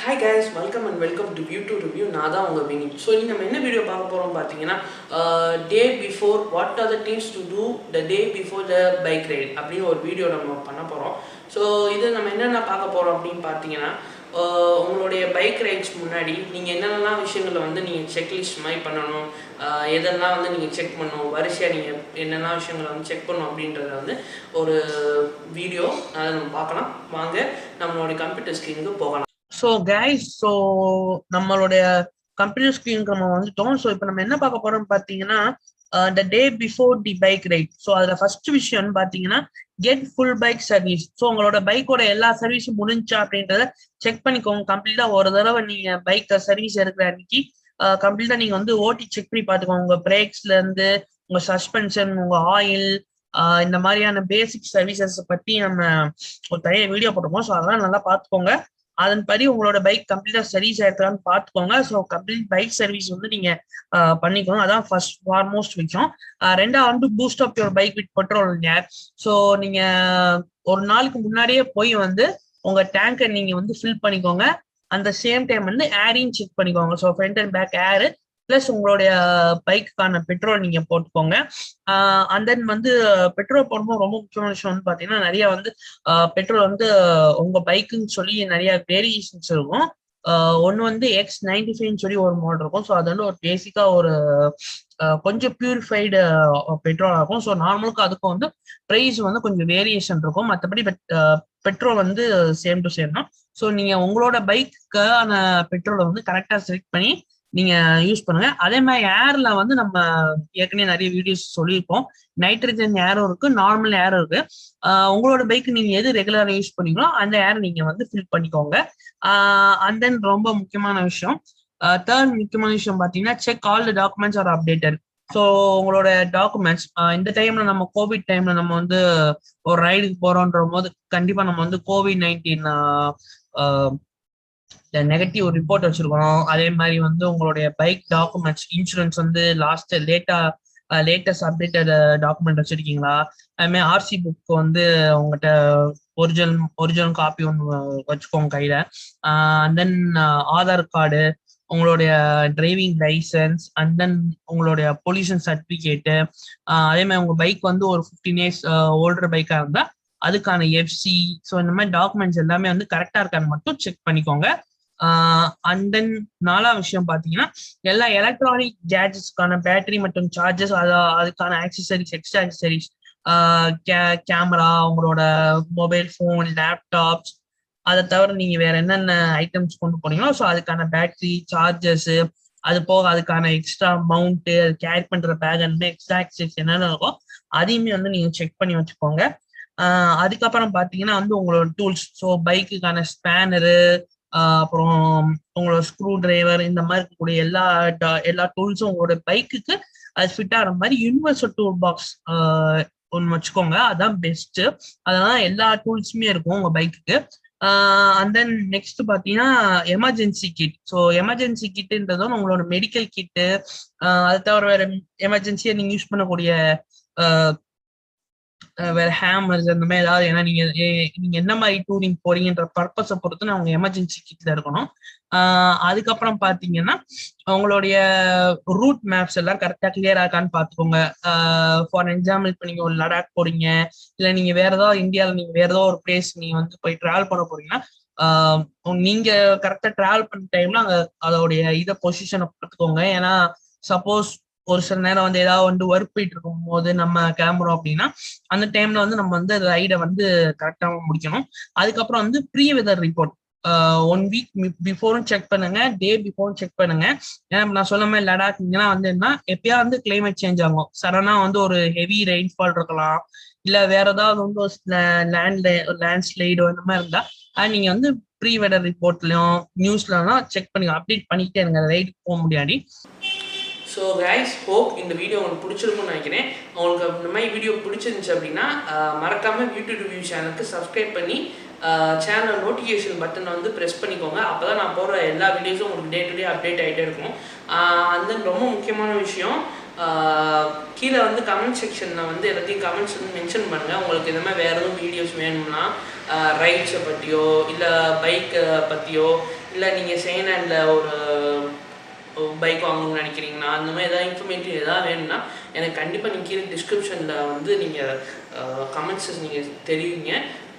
Hi guys, welcome and welcome to View to Review. நான் தான் உங்கள் வினி. ஸோ இங்கே நம்ம என்ன வீடியோ பார்க்க போகிறோம் பார்த்தீங்கன்னா day before what are the things to do the day before the bike ride அப்படின்னு ஒரு வீடியோ நம்ம பண்ண போகிறோம். ஸோ இது நம்ம என்னென்ன பார்க்க போகிறோம் அப்படின்னு பார்த்தீங்கன்னா உங்களுடைய பைக் ரைட்ஸ் முன்னாடி நீங்கள் என்னென்னலாம் விஷயங்களை வந்து நீங்கள் செக்லிஸ்ட் மாதிரி பண்ணணும், எதெல்லாம் வந்து நீங்கள் செக் பண்ணணும், வரிசையாக நீங்கள் என்னென்ன விஷயங்களை வந்து செக் பண்ணணும் அப்படின்றத வந்து ஒரு வீடியோ அதை நம்ம பார்க்கலாம். வாங்க நம்மளுடைய கம்ப்யூட்டர் ஸ்க்ரீனுக்கு போகலாம். ஸோ நம்மளுடைய கம்ப்யூட்டர் ஸ்க்ரீனுக்கு நம்ம வந்துட்டோம். ஸோ இப்போ நம்ம என்ன பார்க்க போறோம்னு பார்த்தீங்கன்னா the day before the bike ride. So அதில் ஃபர்ஸ்ட் விஷயம்னு பார்த்தீங்கன்னா get full bike service. So உங்களோட பைக்கோட எல்லா சர்வீஸும் முடிஞ்சா அப்படின்றத செக் பண்ணிக்கோங்க. கம்ப்ளீட்டா ஒரு தடவை நீங்க பைக் சர்வீஸ் எடுக்கிற அன்னைக்கு கம்ப்ளீட்டா நீங்க வந்து ஓட்டி செக் பண்ணி பார்த்துக்கோங்க. உங்க பிரேக்ஸ்ல இருந்து உங்க சஸ்பென்ஷன், உங்க ஆயில், இந்த மாதிரியான பேசிக் சர்வீசஸ் பத்தி நம்ம ஒரு தனியாக வீடியோ போட்டிருக்கோம். ஸோ அதெல்லாம் நல்லா பார்த்துக்கோங்க. அதன்படி உங்களோட பைக் கம்ப்ளீட்டா சர்வீஸ் ஆயிருக்கான்னு பார்த்துக்கோங்க. ஸோ கம்ப்ளீட் பைக் சர்வீஸ் வந்து நீங்க பண்ணிக்கோங்க. அதான் ஃபர்ஸ்ட் ஃபார்மோஸ்ட் விஷயம். ரெண்டாவது வந்து boost up your bike with petrol air. So நீங்க ஒரு நாளுக்கு முன்னாடியே போய் வந்து உங்க டேங்கை நீங்க வந்து ஃபில் பண்ணிக்கோங்க. அந்த சேம் டைம் வந்து ஏரையும் செக் பண்ணிக்கோங்க. So front and back air plus உங்களுடைய பைக்குக்கான பெட்ரோல் நீங்க போட்டுக்கோங்க. அண்ட் தென் வந்து பெட்ரோல் போடும்போது ரொம்ப முக்கியமான விஷயம் வந்து பாத்தீங்கன்னா நிறைய வந்து பெட்ரோல் வந்து உங்க பைக்குன்னு சொல்லி நிறைய வேரியேஷன்ஸ் இருக்கும். ஒன்று வந்து X95 சொல்லி ஒரு மாடல் இருக்கும். ஸோ அது வந்து ஒரு பேசிக்கா ஒரு கொஞ்சம் பியூரிஃபைடு பெட்ரோல் இருக்கும். ஸோ நார்மலுக்கு அதுக்கும் வந்து ப்ரைஸ் வந்து கொஞ்சம் வேரியேஷன் இருக்கும். மற்றபடி பெட்ரோல் வந்து சேம் டு சேம் தான். ஸோ நீங்க உங்களோட பைக்கான பெட்ரோலை வந்து கரெக்டா செலக்ட் பண்ணி நீங்க யூஸ் பண்ணுங்க. அதே மாதிரி ஏர்ல வந்து நம்ம ஏற்கனவே நிறைய வீடியோஸ் சொல்லியிருப்போம். நைட்ரஜன் ஏரும் இருக்கு, நார்மல் ஏரும் இருக்கு. உங்களோட பைக் நீங்க எது ரெகுலரா யூஸ் பண்ணீங்களோ அந்த ஏர் நீங்க வந்து ஃபில் பண்ணிக்கோங்க. அண்ட் தென் ரொம்ப முக்கியமான விஷயம், தேர்ட் முக்கியமான விஷயம் பாத்தீங்கன்னா check all the documents are updated. So உங்களோட டாக்குமெண்ட்ஸ் இந்த டைம்ல நம்ம கோவிட் டைம்ல நம்ம வந்து ஒரு ரைடுக்கு போறோன்ற போது கண்டிப்பா நம்ம வந்து COVID-19 நெகட்டிவ் ரிப்போர்ட் வச்சிருக்கணும். அதே மாதிரி வந்து உங்களுடைய பைக் டாக்குமெண்ட்ஸ், இன்சூரன்ஸ் வந்து லேட்டஸ்ட் அப்டேட்டட் டாக்குமெண்ட் வச்சிருக்கீங்களா? அதுமாதிரி ஆர்சி புக் வந்து உங்கள்கிட்ட ஒரிஜினல் காப்பி ஒன்று வச்சுக்கோங்க கையில. அண்ட் தென் ஆதார் கார்டு, உங்களுடைய டிரைவிங் லைசன்ஸ், அண்ட் தென் உங்களுடைய பொல்யூஷன் சர்டிபிகேட்டு. அதே மாதிரி உங்க பைக் வந்து ஒரு 15 இயர்ஸ் ஓல்டர் பைக்கா இருந்தா அதுக்கான எஃப்சி. ஸோ இந்த மாதிரி டாக்குமெண்ட்ஸ் எல்லாமே வந்து கரெக்டா இருக்கான்னு மட்டும் செக் பண்ணிக்கோங்க. அண்ட் தென் நாலாம் விஷயம் பார்த்தீங்கன்னா எல்லா எலக்ட்ரானிக் கேஜெட்ஸ்க்கான பேட்டரி மற்றும் சார்ஜஸ், அதுக்கான ஆக்சசரிஸ், எக்ஸ்ட்ரா ஆக்சசரிஸ், கேமரா, உங்களோட மொபைல் ஃபோன், லேப்டாப்ஸ், அதை தவிர நீங்க வேற என்னென்ன ஐட்டம்ஸ் கொண்டு போனீங்களோ ஸோ அதுக்கான பேட்டரி, சார்ஜஸ், அது போக அதுக்கான எக்ஸ்ட்ரா மவுண்ட், அது கேரி பண்ற பேக், அந்த எக்ஸ்ட்ரா ஆக்சசரிஸ் என்னென்ன இருக்கோ அதையுமே வந்து நீங்க செக் பண்ணி வச்சுக்கோங்க. அதுக்கப்புறம் பாத்தீங்கன்னா வந்து உங்களோட டூல்ஸ், ஸோ பைக்குக்கான ஸ்பேனரு, அப்புறம் உங்களோட ஸ்க்ரூ டிரைவர், இந்த மாதிரி இருக்கக்கூடிய எல்லா டூல்ஸும் உங்களோட பைக்குக்கு அது ஃபிட் ஆகிற மாதிரி யூனிவர்சல் டூல் பாக்ஸ் ஒன்று வச்சுக்கோங்க. அதான் பெஸ்ட். அதெல்லாம் எல்லா டூல்ஸுமே இருக்கும் உங்க பைக்குக்கு. அண்ட் தென் நெக்ஸ்ட் பாத்தீங்கன்னா எமர்ஜென்சி கிட். ஸோ எமர்ஜென்சி கிட்ன்றதும் உங்களோட மெடிக்கல் கிட்டு, அது தவிர வேற எமர்ஜென்சியா நீங்க யூஸ் பண்ணக்கூடிய வேற ஹேமர்ஸ் அந்த மாதிரி ஏதாவது, ஏன்னா நீங்க என்ன மாதிரி டூரிங் போறீங்கன்ற பர்பஸை பொறுத்து அவங்க எமர்ஜென்சி கிட்ல இருக்கணும். அதுக்கப்புறம் பாத்தீங்கன்னா உங்களுடைய ரூட் மேப்ஸ் எல்லாம் கரெக்டா கிளியரா இருக்கான்னு பாத்துக்கோங்க. ஃபார் எக்ஸாம்பிள் இப்போ நீங்க ஒரு லடாக் போறீங்க, இல்ல நீங்க வேற ஏதாவது இந்தியாவில் நீங்க வேற ஏதோ ஒரு பிளேஸ் நீங்க வந்து போய் டிராவல் பண்ண போறீங்கன்னா நீங்க கரெக்டா டிராவல் பண்ண டைம்ல அங்க அதோடைய இதை பொசிஷனை பார்த்துக்கோங்க. ஏன்னா சப்போஸ் ஒரு சில நேரம் வந்து ஏதாவது வந்து ஒர்க் போயிட்டு இருக்கும் போது நம்ம கிளம்புறோம் அப்படின்னா அந்த டைம்ல வந்து நம்ம வந்து ரைடை வந்து கரெக்டா முடிக்கணும். அதுக்கப்புறம் வந்து ப்ரீ வெதர் ரிப்போர்ட் 1 வீக் பிஃபோரும் செக் பண்ணுங்க, டே பிஃபோரும் செக் பண்ணுங்க. ஏன்னா நான் சொன்ன மாதிரி லடாக் இங்கன்னா வந்து என்ன எப்பயா வந்து கிளைமேட் சேஞ்ச் ஆகும். சடனா வந்து ஒரு ஹெவி ரெயின்ஃபால் இருக்கலாம், இல்ல வேற ஏதாவது வந்து லேண்ட்ஸ்லைடோ இந்த மாதிரி இருந்தா நீங்க வந்து ப்ரீ வெதர் ரிப்போர்ட்லயும் நியூஸ்லாம் செக் பண்ணி அப்டேட் பண்ணிக்கிட்டே இருங்க ரைடுக்கு போக முடியாது. ஸோ கைஸ், ஹோப் இந்த வீடியோ உங்களுக்கு பிடிச்சிருக்கும்னு நினைக்கிறேன். உங்களுக்கு இந்த மாதிரி வீடியோ பிடிச்சிருந்துச்சு அப்படின்னா மறக்காமல் யூடியூப் ரிவ்யூ சேனலுக்கு சப்ஸ்கிரைப் பண்ணி சேனல் நோட்டிஃபிகேஷன் பட்டனை வந்து ப்ரெஸ் பண்ணிக்கோங்க. அப்போ தான் நான் போடுற எல்லா வீடியோஸும் உங்களுக்கு டே டு டே அப்டேட் ஆகிட்டே இருக்கும். அந்த ரொம்ப முக்கியமான விஷயம், கீழே வந்து கமெண்ட் செக்ஷனில் வந்து எல்லாத்தையும் கமெண்ட்ஸ் வந்து மென்ஷன் பண்ணுங்கள். உங்களுக்கு இந்த மாதிரி வேறு எதுவும் வீடியோஸ் வேணும்னா ரைட்ஸை பற்றியோ இல்லை பைக்கை பற்றியோ இல்லை நீங்கள் செகண்ட் ஹேண்டில் ஒரு பைக் வாங்கணும்னு நினைக்கிறீங்கன்னா அந்த மாதிரி ஏதாவது இன்ஃபர்மேட்டிவ் எதாவது வேணும்னா எனக்கு கண்டிப்பாக நீங்கள் கீழே டிஸ்கிரிப்ஷனில் வந்து நீங்கள் கமெண்ட்ஸஸ் நீங்கள் தெரிவிங்க.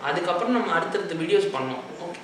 அதுக்கப்புறம் நம்ம அடுத்தடுத்த வீடியோஸ் பண்ணோம். ஓகே.